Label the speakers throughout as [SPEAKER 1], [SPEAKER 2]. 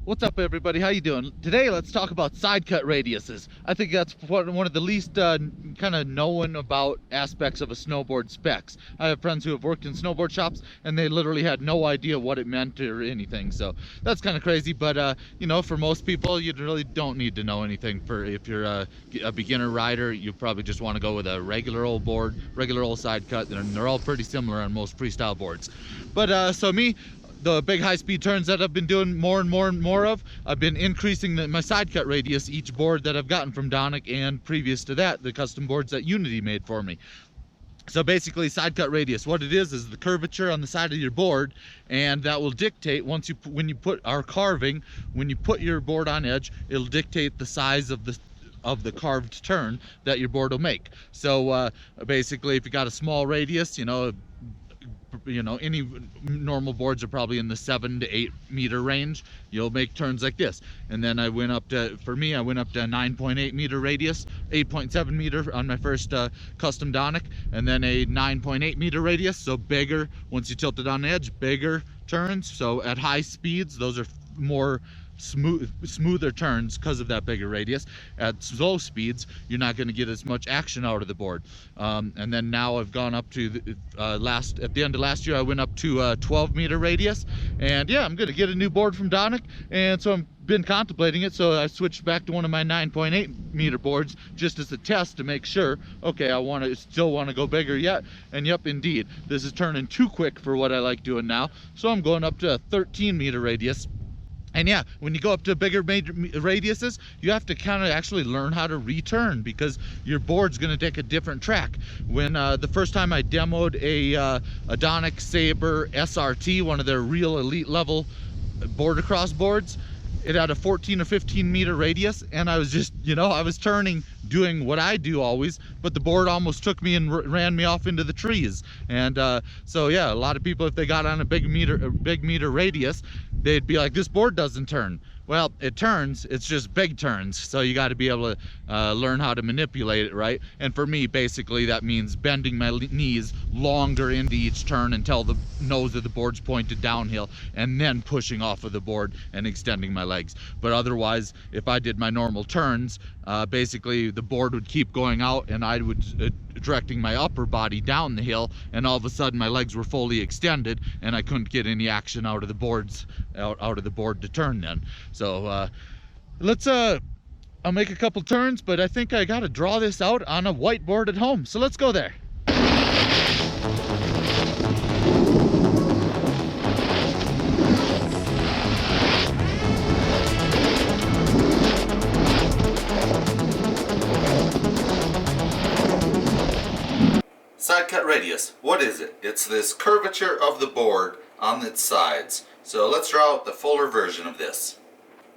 [SPEAKER 1] What's up, everybody? How you doing? Today, let's talk about sidecut radiuses. I think that's one of the least kind of known about aspects of a snowboard specs. I have friends who have worked in snowboard shops, and they literally had no idea what it meant or anything. So that's kind of crazy. But you know, for most people, you really don't need to know anything. For if you're a beginner rider, you probably just want to go with a regular old board, regular old sidecut, and they're all pretty similar on most freestyle boards. But so me. The big high-speed turns that I've been doing more and more of, I've been increasing my sidecut radius each board that I've gotten from Donick, and previous to that, the custom boards that Unity made for me. So basically, sidecut radius, what it is the curvature on the side of your board, and that will dictate when you put our carving, when you put your board on edge, it'll dictate the size of the carved turn that your board will make. So basically, if you got a small radius, you know, any normal boards are probably in the 7 to 8 meter range. You'll make turns like this. And then I went up to, for me, I went up to a 9.8 meter radius, 8.7 meter on my first custom Donick, and then a 9.8 meter radius, so bigger. Once you tilt it on the edge, bigger turns. So at high speeds, those are more smoother turns because of that bigger radius. At slow speeds, you're not going to get as much action out of the board. And then now I've gone up to at the end of last year, I went up to a 12 meter radius, and yeah, I'm going to get a new board from Donick, and so I've been contemplating it. So I switched back to one of my 9.8 meter boards just as a test to make sure, okay, I still want to go bigger yet. And yep, indeed, this is turning too quick for what I like doing now, so I'm going up to a 13 meter radius. And yeah, when you go up to bigger radiuses, you have to kind of actually learn how to return, because your board's going to take a different track. When the first time I demoed a Donick Saber SRT, one of their real elite level board across boards, it had a 14 or 15 meter radius, and I was just, I was turning, doing what I do always, but the board almost took me and ran me off into the trees. And so yeah, a lot of people, if they got on a big meter radius, they'd be like, this board doesn't turn. Well, it turns, it's just big turns. So you got to be able to learn how to manipulate it, right? And for me, basically, that means bending my knees longer into each turn until the nose of the board's pointed downhill, and then pushing off of the board and extending my legs. But otherwise, if I did my normal turns, basically the board would keep going out, and I would directing my upper body down the hill, and all of a sudden my legs were fully extended, and I couldn't get any action out of the board to turn then. So I'll make a couple turns, but I think I got to draw this out on a whiteboard at home. So let's go there. Sidecut radius, what is it? It's this curvature of the board on its sides. So let's draw out the fuller version of this.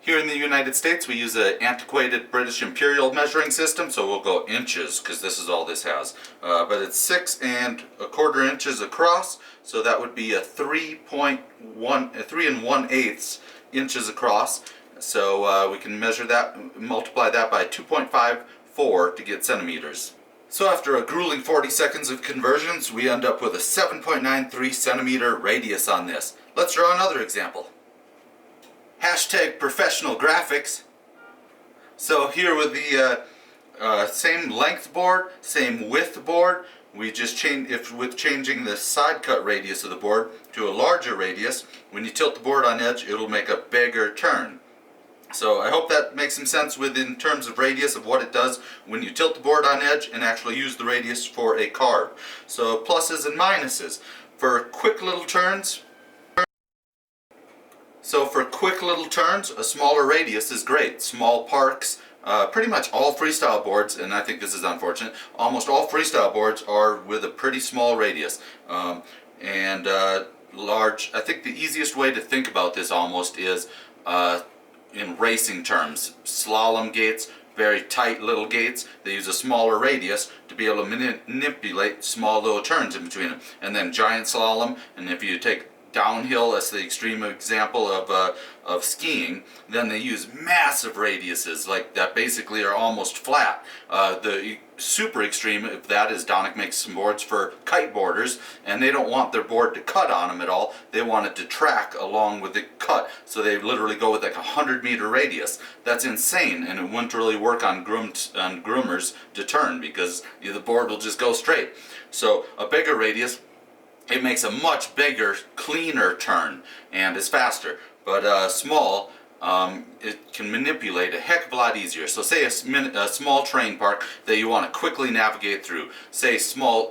[SPEAKER 1] Here in the United States, we use an antiquated British imperial measuring system, so we'll go inches, because this is all this has. But it's 6 1/4 inches across, so that would be a 3 1/8 inches across. So we can measure that, multiply that by 2.54 to get centimeters. So after a grueling 40 seconds of conversions, we end up with a 7.93 centimeter radius on this. Let's draw another example. Hashtag professional graphics. So here with the same length board, same width board, we just changing the side cut radius of the board to a larger radius, when you tilt the board on edge, it'll make a bigger turn. So I hope that makes some sense in terms of radius of what it does when you tilt the board on edge and actually use the radius for a carve. So pluses and minuses. For quick little turns, a smaller radius is great. Small parks, pretty much all freestyle boards, and I think this is unfortunate, almost all freestyle boards are with a pretty small radius. Large, I think the easiest way to think about this almost is in racing terms. Slalom gates, very tight little gates, they use a smaller radius to be able to manipulate small little turns in between them. And then giant slalom, and if you take
[SPEAKER 2] downhill, that's the extreme example of skiing, then they use massive radiuses like that basically are almost flat. The super extreme of that is Donick makes some boards for kiteboarders, and they don't want their board to cut on them at all. They want it to track along with the cut, so they literally go with like a 100-meter radius. That's insane, and it wouldn't really work on groomers to turn because the board will just go straight. So a bigger radius, it makes a much bigger, cleaner turn and is faster. But small, it can manipulate a heck of a lot easier. So say a small terrain park that you want to quickly navigate through. Say small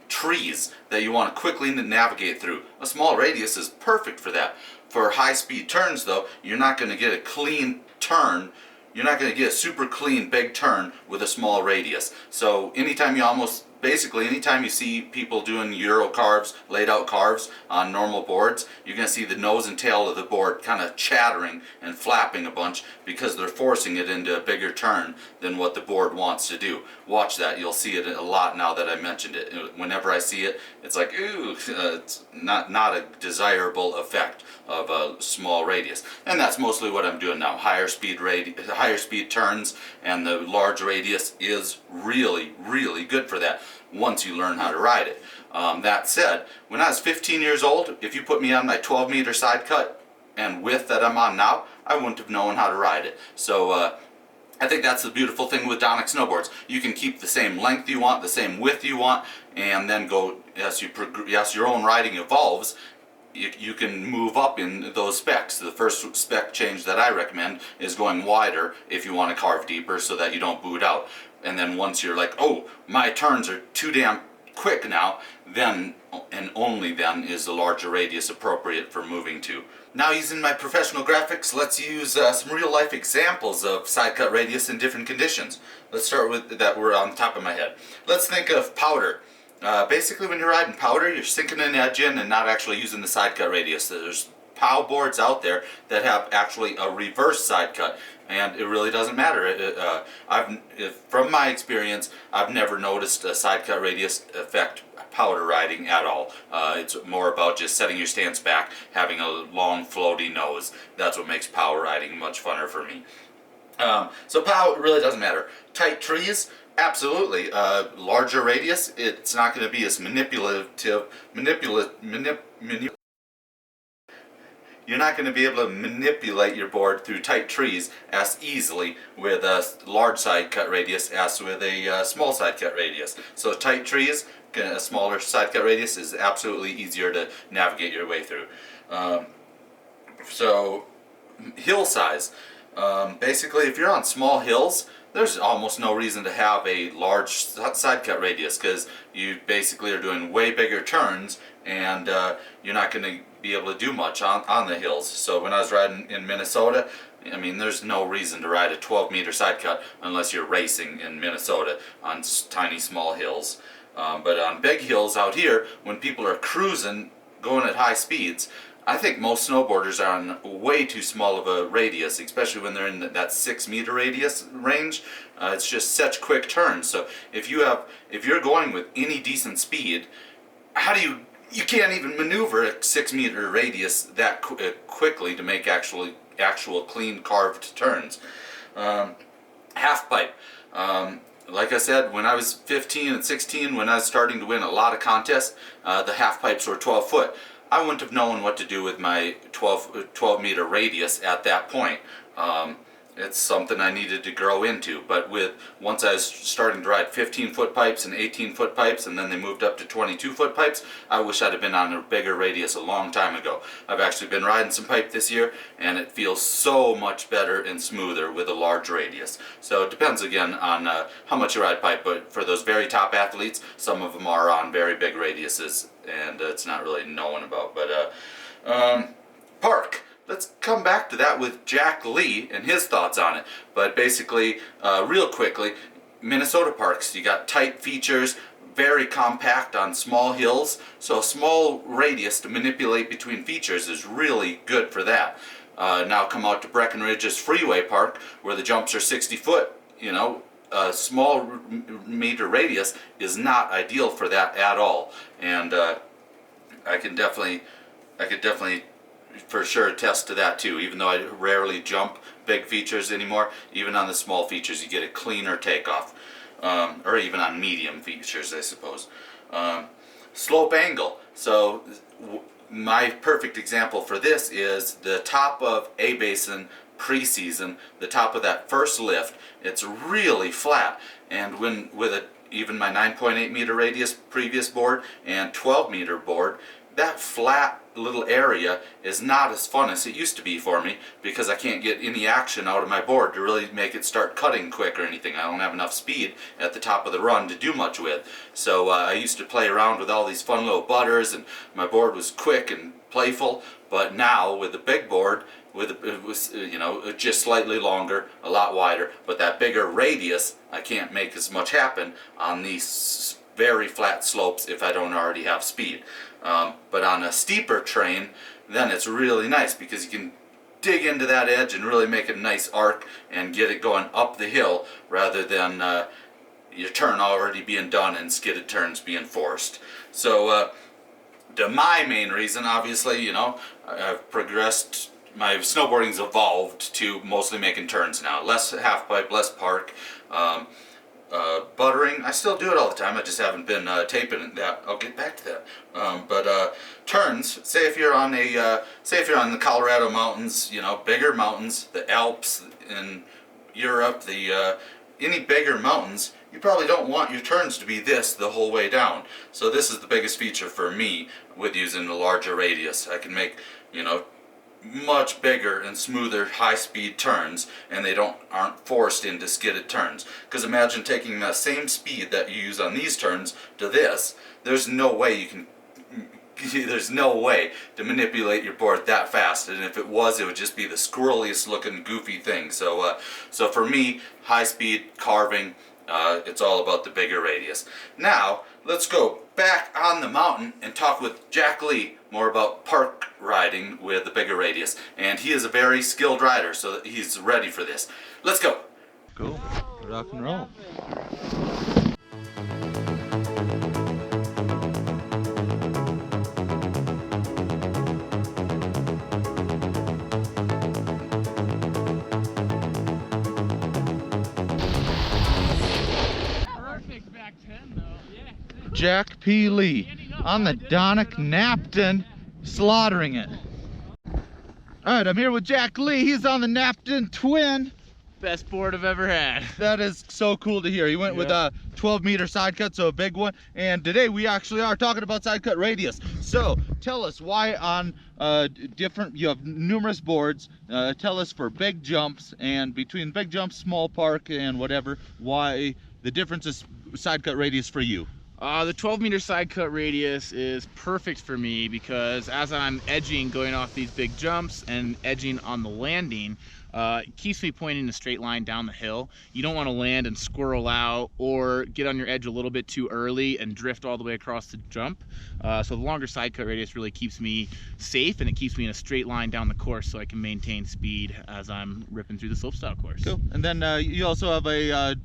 [SPEAKER 2] trees that you want to quickly navigate through. A small radius is perfect for that. For high-speed turns though, you're not going to get a clean turn. You're not going to get a super clean big turn with a small radius. So anytime you see people doing Euro carves, laid out carves on normal boards, you're going to see the nose and tail of the board kind of chattering and flapping a bunch because they're forcing it into a bigger turn than what the board wants to do. Watch that. You'll see it a lot now that I mentioned it. Whenever I see it, it's like, ooh, it's not a desirable effect of a small radius. And that's mostly what I'm doing now. Higher speed turns, and the large radius is really, really good for that once you learn how to ride it. That said, when I was 15 years old, if you put me on my 12-meter side cut and width that I'm on now, I wouldn't have known how to ride it. So I think that's the beautiful thing with Donick snowboards. You can keep the same length you want, the same width you want, and then go, as your own riding evolves, you can move up in those specs. The first spec change that I recommend is going wider if you want to carve deeper so that you don't boot out. And then once you're like, oh, my turns are too damn quick now, then and only then is the larger radius appropriate for moving to. Now, using my professional graphics, let's use some real life examples of Sidecut Radius in different conditions. Let's start with that were on top of my head. Let's think of powder. Basically, when you're riding powder, you're sinking an edge in and not actually using the Sidecut Radius. There's POW boards out there that have actually a reverse side cut, and it really doesn't matter. From my experience, I've never noticed a side cut radius affect powder riding at all. It's more about just setting your stance back, having a long floaty nose. That's what makes power riding much funner for me. So POW really doesn't matter. Tight trees, absolutely. Larger radius, it's not going to be as you're not going to be able to manipulate your board through tight trees as easily with a large side cut radius as with a small side cut radius. So tight trees, a smaller side cut radius is absolutely easier to navigate your way through. So hill size. Basically, if you're on small hills, there's almost no reason to have a large side cut radius because you basically are doing way bigger turns, and you're not going to be able to do much on the hills. So when I was riding in Minnesota, I mean, there's no reason to ride a 12-meter side cut unless you're racing in Minnesota on tiny small hills. But on big hills out here, when people are cruising, going at high speeds, I think most snowboarders are on way too small of a radius, especially when they're in that 6-meter radius range. It's just such quick turns. So if you're going with any decent speed, you can't even maneuver a 6-meter radius that quickly to make actual clean carved turns. Half pipe. Like I said, when I was 15 and 16, when I was starting to win a lot of contests, the half pipes were 12 foot. I wouldn't have known what to do with my 12-meter radius at that point. It's something I needed to grow into, but once I was starting to ride 15-foot pipes and 18-foot pipes, and then they moved up to 22-foot pipes, I wish I'd have been on a bigger radius a long time ago. I've actually been riding some pipe this year, and it feels so much better and smoother with a large radius. So it depends again on how much you ride pipe, but for those very top athletes, some of them are on very big radiuses, and it's not really known about. But park. Let's come back to that with Jack Lee and his thoughts on it. But basically, real quickly, Minnesota parks, you got tight features, very compact on small hills, so a small radius to manipulate between features is really good for that. Now come out to Breckenridge's Freeway Park, where the jumps are 60 foot, a small meter radius is not ideal for that at all. And I can definitely I could definitely for sure attest to that too. Even though I rarely jump big features anymore, even on the small features you get a cleaner takeoff, or even on medium features, I suppose. Slope angle. So my perfect example for this is the top of A Basin pre-season, the top of that first lift. It's really flat, and when with even my 9.8 meter radius previous board and 12 meter board, that flat little area is not as fun as it used to be for me, because I can't get any action out of my board to really make it start cutting quick or anything. I don't have enough speed at the top of the run to do much with. So I used to play around with all these fun little butters, and my board was quick and playful. But now with the big board, it was just slightly longer, a lot wider, but that bigger radius, I can't make as much happen on these very flat slopes if I don't already have speed. But on a steeper terrain, then it's really nice because you can dig into that edge and really make a nice arc and get it going up the hill rather than your turn already being done and skidded turns being forced. So my main reason, obviously, I've progressed. My snowboarding's evolved to mostly making turns now. Less half pipe, less park. Buttering, I still do it all the time. I just haven't been taping that. I'll get back to that. But turns. Say if you're on the Colorado mountains, bigger mountains, the Alps in Europe, any bigger mountains, you probably don't want your turns to be this the whole way down. So this is the biggest feature for me with using the larger radius. I can make, much bigger and smoother high-speed turns, and they aren't forced into skidded turns. Because imagine taking the same speed that you use on these turns to this. There's no way to manipulate your board that fast, and if it would just be the squirreliest looking goofy thing. So for me, high speed carving, it's all about the bigger radius. Now let's go back on the mountain and talk with Jack Lee more about park riding with the bigger radius. And he is a very skilled rider, so he's ready for this. Let's go.
[SPEAKER 1] Cool. Rock and roll.
[SPEAKER 3] Perfect back 10 though. Yeah.
[SPEAKER 1] Jack P. Lee on the Knapton, slaughtering it. Alright, I'm here with Jack Lee. He's on the Knapton Twin.
[SPEAKER 3] Best board I've ever had.
[SPEAKER 1] That is so cool to hear. He went with a 12 meter side cut, so a big one. And today we actually are talking about Sidecut Radius. So tell us why on you have numerous boards. Tell us for big jumps, and between big jumps, small park, and whatever, why the difference is Sidecut Radius for you.
[SPEAKER 3] The 12 meter side cut radius is perfect for me because as I'm edging going off these big jumps and edging on the landing, it keeps me pointing in a straight line down the hill. You don't want to land and squirrel out or get on your edge a little bit too early and drift all the way across the jump. So the longer side cut radius really keeps me safe, and it keeps me in a straight line down the course so I can maintain speed as I'm ripping through the slopestyle course.
[SPEAKER 1] Cool. And then you also have a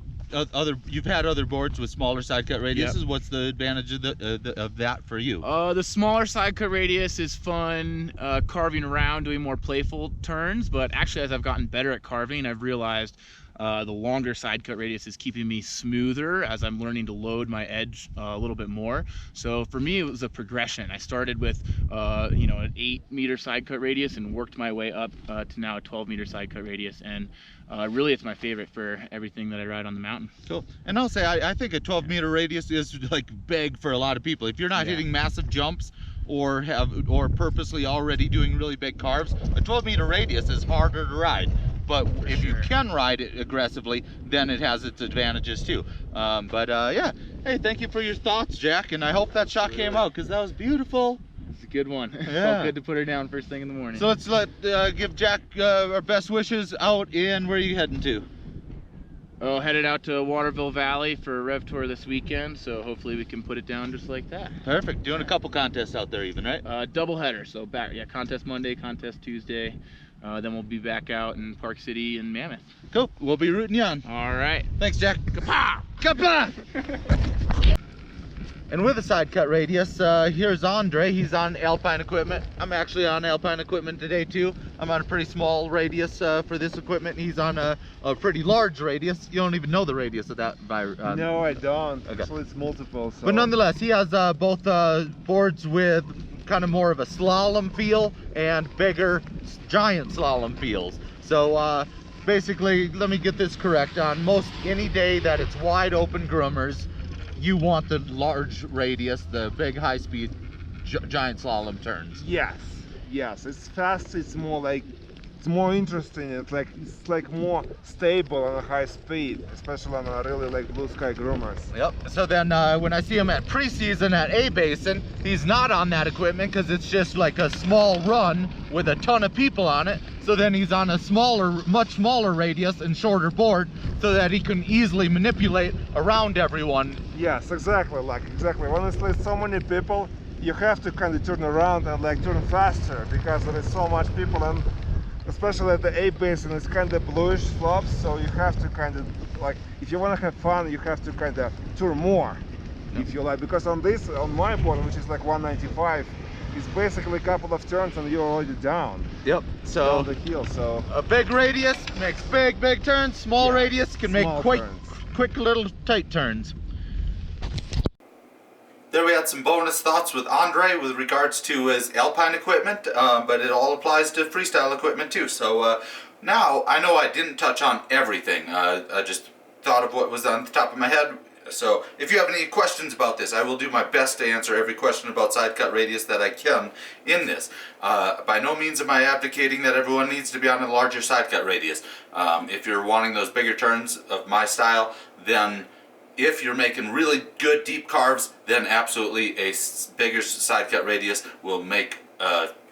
[SPEAKER 1] you've had other boards with smaller side cut radiuses. Yep. What's the advantage of that for you?
[SPEAKER 3] The smaller side cut radius is fun carving around, doing more playful turns, but actually as I've gotten better at carving, I've realized the longer side cut radius is keeping me smoother as I'm learning to load my edge a little bit more. So for me, it was a progression. I started with an 8 meter side cut radius and worked my way up to now a 12 meter side cut radius, and really it's my favorite for everything that I ride on the mountain. Cool.
[SPEAKER 1] And I'll say I think a 12 meter radius is like big for a lot of people. If you're not hitting massive jumps or purposely already doing really big carves, a 12 meter radius is harder to ride. But if you can ride it aggressively, then it has its advantages too. Yeah, hey, thank you for your thoughts, Jack, and I hope that shot came out because that was beautiful.
[SPEAKER 3] It's a good one.
[SPEAKER 1] Yeah.
[SPEAKER 3] Felt good to put her down first thing in the morning.
[SPEAKER 1] So let's give Jack our best wishes out in. Where are you heading to?
[SPEAKER 3] Oh, headed out to Waterville Valley for a rev tour this weekend, so hopefully we can put it down just like that.
[SPEAKER 1] Perfect. Doing a couple contests out there even, right?
[SPEAKER 3] Double header, so contest Monday, contest Tuesday. Then we'll be back out in Park City and Mammoth.
[SPEAKER 1] Cool. We'll be rooting you on.
[SPEAKER 3] All right.
[SPEAKER 1] Thanks, Jack.
[SPEAKER 3] Kapow!
[SPEAKER 1] Kapow! And with a Sidecut Radius, here's Andre. He's on Alpine equipment. I'm actually on Alpine equipment today too. I'm on a pretty small radius for this equipment. He's on a pretty large radius. You don't even know the radius of that.
[SPEAKER 4] No, I don't.
[SPEAKER 1] Okay.
[SPEAKER 4] Actually, it's multiple. So.
[SPEAKER 1] But nonetheless, he has both boards with kind of more of a slalom feel and bigger giant slalom feels. So basically, let me get this correct. On most any day that it's wide open groomers, you want the large radius, the big high-speed giant slalom turns.
[SPEAKER 4] Yes, yes. It's fast. It's more like, it's more interesting. It's like more stable on a high speed, especially on a really like blue sky groomers.
[SPEAKER 1] Yep. So then when I see him at preseason at A Basin, he's not on that equipment because it's just like a small run with a ton of people on it. So then he's on a smaller, much smaller radius and shorter board so that he can easily manipulate around everyone.
[SPEAKER 4] Yes, exactly. Exactly. When it's like so many people, you have to kind of turn around and like turn faster because there is so much people, and especially at the A Basin, it's kind of bluish slopes, so you have to kind of like, if you want to have fun, you have to kind of turn more, if you like, because on my board, which is like 195, it's basically a couple of turns and you're already down.
[SPEAKER 1] Yep. So
[SPEAKER 4] down the hill. So
[SPEAKER 1] a big radius makes big turns. Small radius can make quick little tight turns.
[SPEAKER 2] There we had some bonus thoughts with Andre with regards to his Alpine equipment, but it all applies to freestyle equipment too. So now I know I didn't touch on everything. I just thought of what was on the top of my head. So if you have any questions about this, I will do my best to answer every question about Sidecut Radius that I can in this. By no means am I advocating that everyone needs to be on a larger Sidecut Radius. If you're wanting those bigger turns of my style, then if you're making really good deep carves, then absolutely a bigger Sidecut Radius will make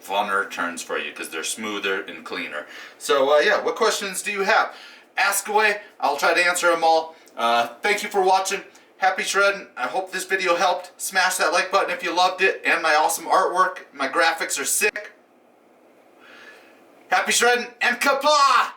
[SPEAKER 2] funner turns for you because they're smoother and cleaner. So yeah, what questions do you have? Ask away. I'll try to answer them all. Thank you for watching. Happy shredding. I hope this video helped. Smash that like button if you loved it, and my awesome artwork. My graphics are sick. Happy shredding and kapla!